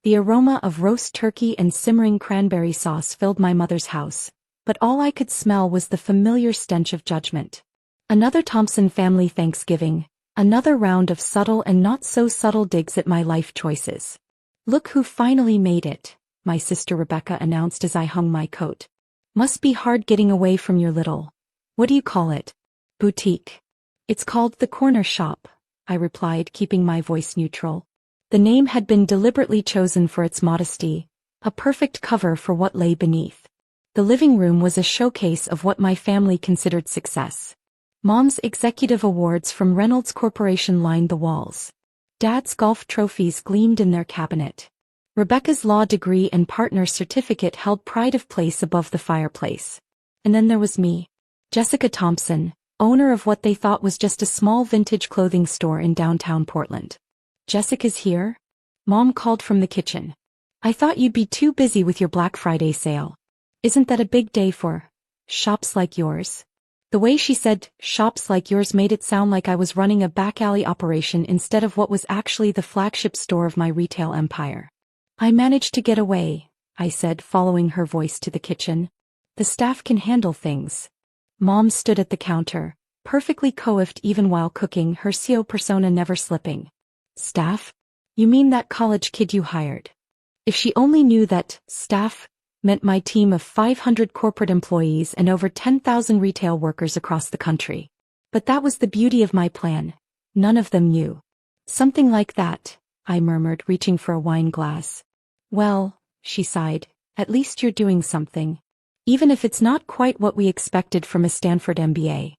The aroma of roast turkey and simmering cranberry sauce filled my mother's house, but all I could smell was the familiar stench of judgment. Another Thompson family Thanksgiving, another round of subtle and not-so-subtle digs at my life choices. "Look who finally made it," my sister Rebecca announced as I hung my coat. "Must be hard getting away from your little, what do you call it? Boutique." "It's called the Corner Shop," I replied, keeping my voice neutral. The name had been deliberately chosen for its modesty, a perfect cover for what lay beneath. The living room was a showcase of what my family considered success. Mom's executive awards from Reynolds Corporation lined the walls. Dad's golf trophies gleamed in their cabinet. Rebecca's law degree and partner's certificate held pride of place above the fireplace. And then there was me, Jessica Thompson, owner of what they thought was just a small vintage clothing store in downtown Portland. "Jessica's here?" Mom called from the kitchen. "I thought you'd be too busy with your Black Friday sale. Isn't that a big day for shops like yours?" The way she said, "shops like yours," made it sound like I was running a back alley operation instead of what was actually the flagship store of my retail empire. "I managed to get away," I said, following her voice to the kitchen. "The staff can handle things." Mom stood at the counter, perfectly coiffed even while cooking, her CEO persona never slipping. "Staff? You mean that college kid you hired?" If she only knew that staff meant my team of 500 corporate employees and over 10,000 retail workers across the country. But that was the beauty of my plan. None of them knew. "Something like that," I murmured, reaching for a wine glass. "Well," she sighed, "at least you're doing something. Even if it's not quite what we expected from a Stanford MBA.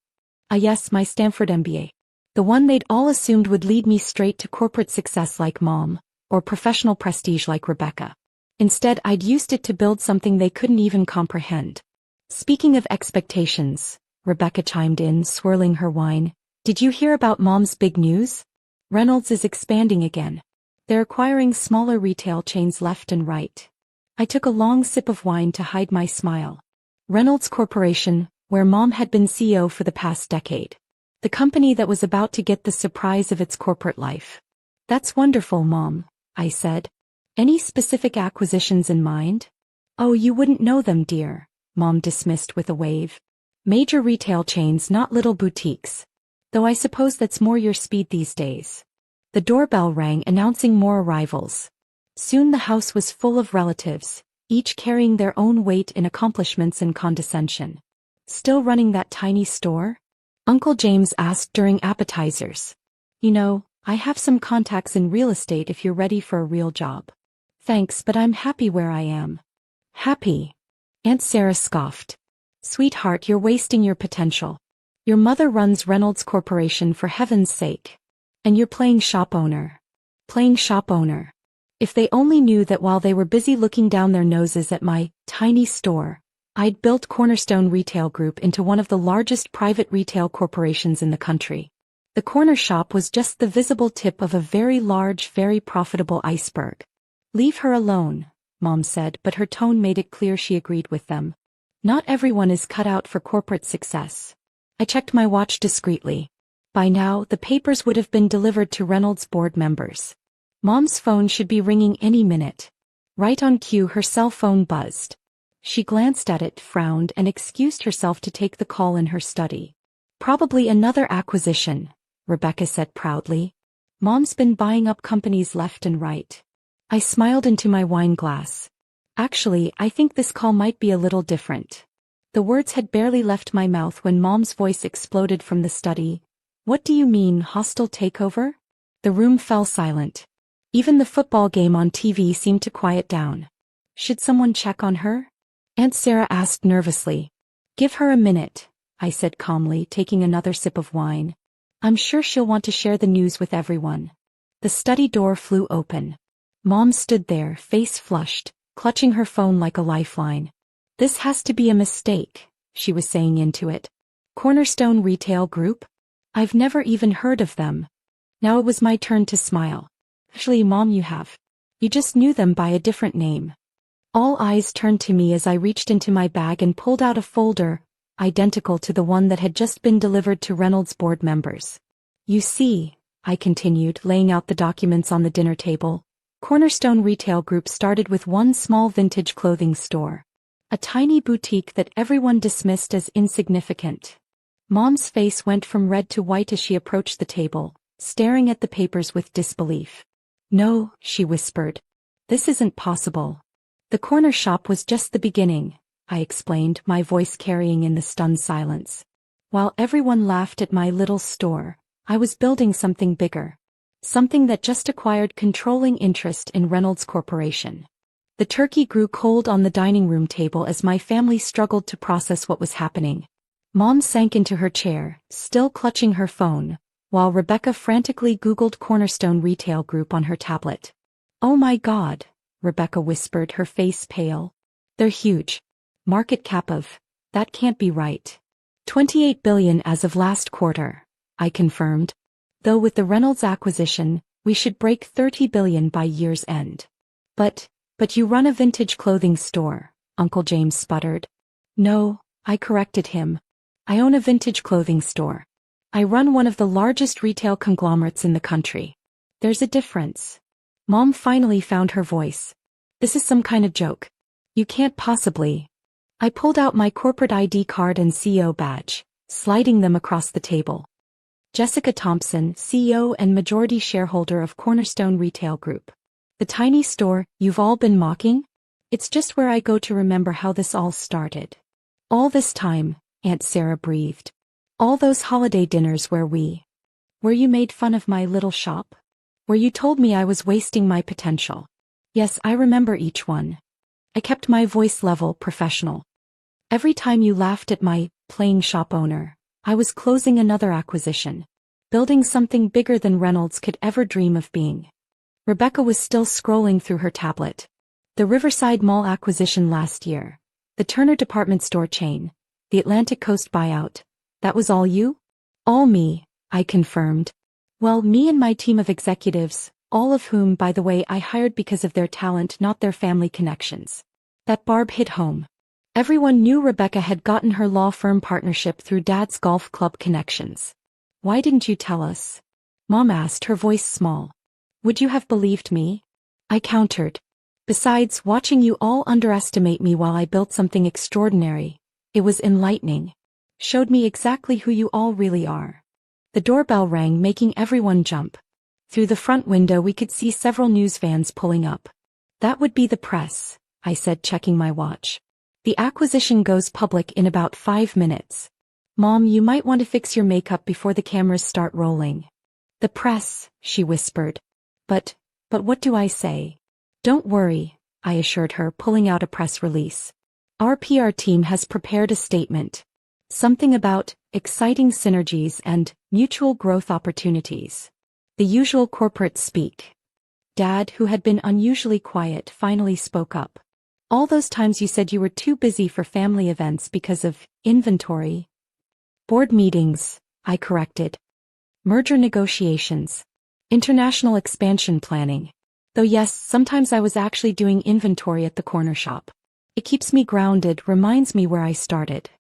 Yes, my Stanford MBA. The one they'd all assumed would lead me straight to corporate success like Mom, or professional prestige like Rebecca. Instead, I'd used it to build something they couldn't even comprehend. "Speaking of expectations," Rebecca chimed in, swirling her wine, "did you hear about Mom's big news? Reynolds is expanding again. They're acquiring smaller retail chains left and right." I took a long sip of wine to hide my smile. Reynolds Corporation, where Mom had been CEO for the past decade. The company that was about to get the surprise of its corporate life. "That's wonderful, Mom," I said. "Any specific acquisitions in mind?" "Oh, you wouldn't know them, dear," Mom dismissed with a wave. "Major retail chains, not little boutiques. Though I suppose that's more your speed these days." The doorbell rang, announcing more arrivals. Soon the house was full of relatives, each carrying their own weight in accomplishments and condescension. "Still running that tiny store?" Uncle James asked during appetizers. "You know, I have some contacts in real estate if you're ready for a real job." "Thanks, but I'm happy where I am." "Happy?" Aunt Sarah scoffed. "Sweetheart, you're wasting your potential. Your mother runs Reynolds Corporation, for heaven's sake. And you're playing shop owner." Playing shop owner. If they only knew that while they were busy looking down their noses at my tiny store, I'd built Cornerstone Retail Group into one of the largest private retail corporations in the country. The corner shop was just the visible tip of a very large, very profitable iceberg. "Leave her alone," Mom said, but her tone made it clear she agreed with them. Not everyone is cut out for corporate success. I checked my watch discreetly. By now, the papers would have been delivered to Reynolds board members. Mom's phone should be ringing any minute. Right on cue, her cell phone buzzed. She glanced at it, frowned, and excused herself to take the call in her study. "Probably another acquisition," Rebecca said proudly. "Mom's been buying up companies left and right." I smiled into my wine glass. "Actually, I think this call might be a little different." The words had barely left my mouth when Mom's voice exploded from the study. "What do you mean, hostile takeover?" The room fell silent. Even the football game on TV seemed to quiet down. "Should someone check on her?" Aunt Sarah asked nervously. "Give her a minute," I said calmly, taking another sip of wine. "I'm sure she'll want to share the news with everyone." The study door flew open. Mom stood there, face flushed, clutching her phone like a lifeline. "This has to be a mistake," she was saying into it. "Cornerstone Retail Group? I've never even heard of them." Now it was my turn to smile. "Actually, Mom, you have. You just knew them by a different name." All eyes turned to me as I reached into my bag and pulled out a folder, identical to the one that had just been delivered to Reynolds board members. "You see," I continued, laying out the documents on the dinner table, Cornerstone Retail Group started with one small vintage clothing store. A tiny boutique that everyone dismissed as insignificant. Mom's face went from red to white as she approached the table, staring at the papers with disbelief. "No," she whispered. "This isn't possible." "The corner shop was just the beginning," I explained, my voice carrying in the stunned silence. "While everyone laughed at my little store, I was building something bigger. Something that just acquired controlling interest in Reynolds Corporation." The turkey grew cold on the dining room table as my family struggled to process what was happening. Mom sank into her chair, still clutching her phone, while Rebecca frantically Googled Cornerstone Retail Group on her tablet. "Oh my God," Rebecca whispered, her face pale. "They're huge. Market cap of, that can't be right. 28 billion as of last quarter," I confirmed. "Though with the Reynolds acquisition, we should break 30 billion by year's end." But you run a vintage clothing store," Uncle James sputtered. "No," I corrected him. "I own a vintage clothing store. I run one of the largest retail conglomerates in the country. There's a difference." Mom finally found her voice. "This is some kind of joke. You can't possibly." I pulled out my corporate ID card and CEO badge, sliding them across the table. Jessica Thompson, CEO and majority shareholder of Cornerstone Retail Group. "The tiny store you've all been mocking? It's just where I go to remember how this all started." "All this time," Aunt Sarah breathed. "All those holiday dinners where you made fun of my little shop? Where you told me I was wasting my potential." "Yes, I remember each one." I kept my voice level, professional. "Every time you laughed at my playing shop owner, I was closing another acquisition. Building something bigger than Reynolds could ever dream of being." Rebecca was still scrolling through her tablet. "The Riverside Mall acquisition last year. The Turner department store chain. The Atlantic Coast buyout. That was all you?" "All me," I confirmed. "Well, me and my team of executives, all of whom, by the way, I hired because of their talent, not their family connections." That barb hit home. Everyone knew Rebecca had gotten her law firm partnership through Dad's golf club connections. "Why didn't you tell us?" Mom asked, her voice small. "Would you have believed me?" I countered. "Besides, watching you all underestimate me while I built something extraordinary, it was enlightening. Showed me exactly who you all really are." The doorbell rang, making everyone jump. Through the front window we could see several news vans pulling up. "That would be the press," I said, checking my watch. "The acquisition goes public in about 5 minutes. Mom, you might want to fix your makeup before the cameras start rolling." "The press," she whispered. But what do I say?" "Don't worry," I assured her, pulling out a press release. "Our PR team has prepared a statement. Something about exciting synergies and mutual growth opportunities. The usual corporate speak." Dad, who had been unusually quiet, finally spoke up. "All those times you said you were too busy for family events because of inventory." "Board meetings," I corrected. "Merger negotiations. International expansion planning. Though yes, sometimes I was actually doing inventory at the corner shop. It keeps me grounded, reminds me where I started."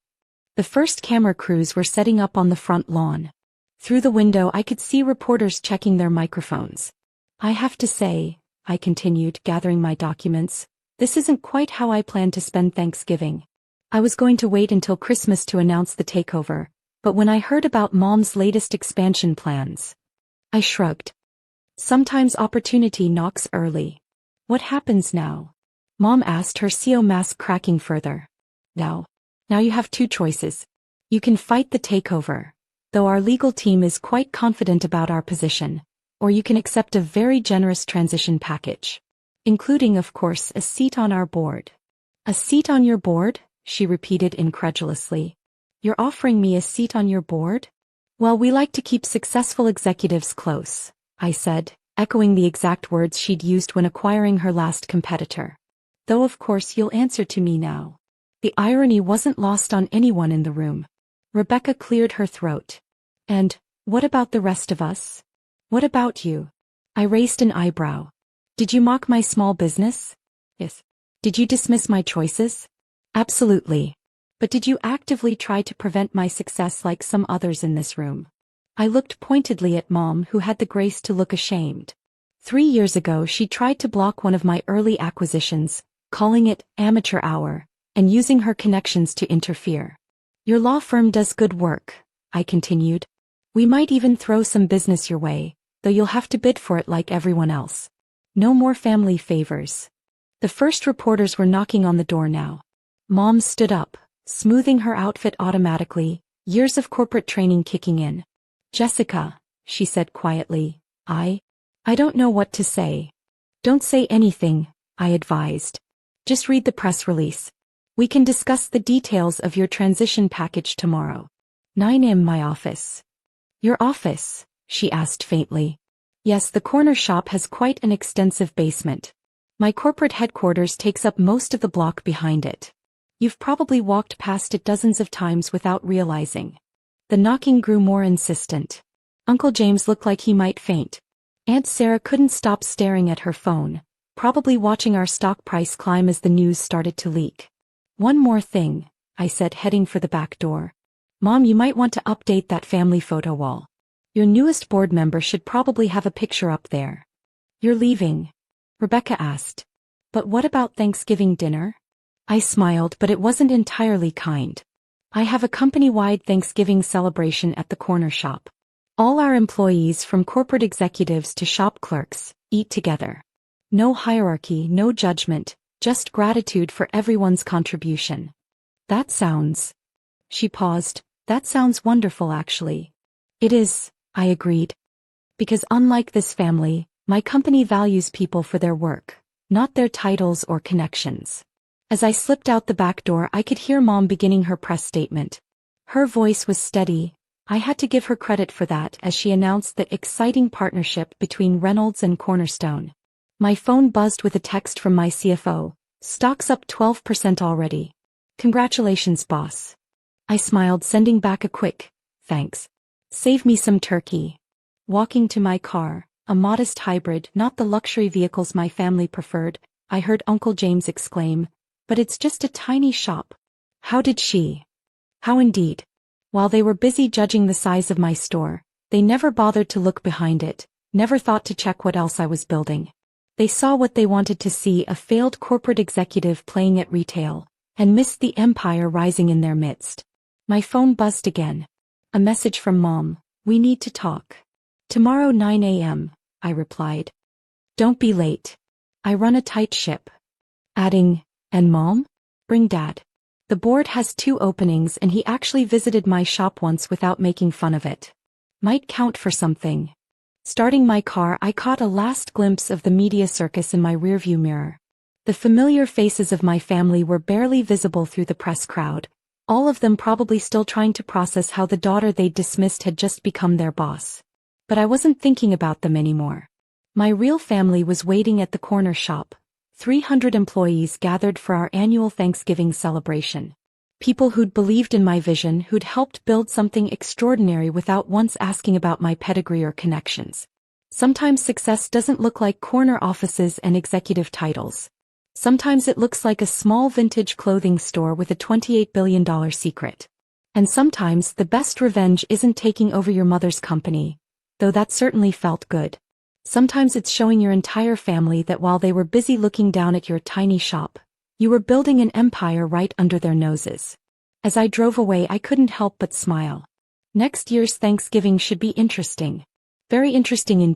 The first camera crews were setting up on the front lawn. Through the window I could see reporters checking their microphones. "I have to say," I continued, gathering my documents, "this isn't quite how I planned to spend Thanksgiving. I was going to wait until Christmas to announce the takeover, but when I heard about Mom's latest expansion plans..." I shrugged. "Sometimes opportunity knocks early." "What happens now?" Mom asked, her CO mask cracking further. Now you have 2 choices. You can fight the takeover, though our legal team is quite confident about our position, or you can accept a very generous transition package. Including, of course, a seat on our board." "A seat on your board?" she repeated incredulously. "You're offering me a seat on your board?" "Well, we like to keep successful executives close," I said, echoing the exact words she'd used when acquiring her last competitor. "Though of course you'll answer to me now." The irony wasn't lost on anyone in the room. Rebecca cleared her throat. "And what about the rest of us? What about you?" I raised an eyebrow. "Did you mock my small business?" "Yes." "Did you dismiss my choices?" "Absolutely." "But did you actively try to prevent my success like some others in this room?" I looked pointedly at Mom, who had the grace to look ashamed. 3 years ago she tried to block one of my early acquisitions, calling it amateur hour, and using her connections to interfere. Your law firm does good work, I continued. We might even throw some business your way, though you'll have to bid for it like everyone else. No more family favors. The first reporters were knocking on the door now. Mom stood up, smoothing her outfit automatically, years of corporate training kicking in. Jessica, she said quietly, I don't know what to say. Don't say anything, I advised. Just read the press release. We can discuss the details of your transition package tomorrow. 9 a.m. My office. Your office? She asked faintly. Yes, the corner shop has quite an extensive basement. My corporate headquarters takes up most of the block behind it. You've probably walked past it dozens of times without realizing. The knocking grew more insistent. Uncle James looked like he might faint. Aunt Sarah couldn't stop staring at her phone, probably watching our stock price climb as the news started to leak. One more thing, I said, heading for the back door. Mom, you might want to update that family photo wall. Your newest board member should probably have a picture up there. You're leaving? Rebecca asked. But what about Thanksgiving dinner? I smiled, but it wasn't entirely kind. I have a company-wide Thanksgiving celebration at the corner shop. All our employees, from corporate executives to shop clerks, eat together. No hierarchy, no judgment, just gratitude for everyone's contribution. That sounds... She paused. That sounds wonderful, actually. It is, I agreed. Because unlike this family, my company values people for their work, not their titles or connections. As I slipped out the back door, I could hear Mom beginning her press statement. Her voice was steady. I had to give her credit for that as she announced the exciting partnership between Reynolds and Cornerstone. My phone buzzed with a text from my CFO. Stock's up 12% already. Congratulations, boss. I smiled, sending back a quick, thanks. Save me some turkey. Walking to my car, a modest hybrid, not the luxury vehicles my family preferred, I heard Uncle James exclaim, but it's just a tiny shop. How did she? How indeed. While they were busy judging the size of my store, they never bothered to look behind it, never thought to check what else I was building. They saw what they wanted to see, a failed corporate executive playing at retail, and missed the empire rising in their midst. My phone buzzed again. A message from Mom. We need to talk. Tomorrow 9 a.m., I replied. Don't be late. I run a tight ship. Adding, and Mom? Bring Dad. The board has 2 openings and he actually visited my shop once without making fun of it. Might count for something. Starting my car, I caught a last glimpse of the media circus in my rearview mirror. The familiar faces of my family were barely visible through the press crowd, all of them probably still trying to process how the daughter they'd dismissed had just become their boss. But I wasn't thinking about them anymore. My real family was waiting at the corner shop. 300 employees gathered for our annual Thanksgiving celebration. People who'd believed in my vision, who'd helped build something extraordinary without once asking about my pedigree or connections. Sometimes success doesn't look like corner offices and executive titles. Sometimes it looks like a small vintage clothing store with a $28 billion secret. And sometimes the best revenge isn't taking over your mother's company, though that certainly felt good. Sometimes it's showing your entire family that while they were busy looking down at your tiny shop, you were building an empire right under their noses. As I drove away, I couldn't help but smile. Next year's Thanksgiving should be interesting. Very interesting indeed.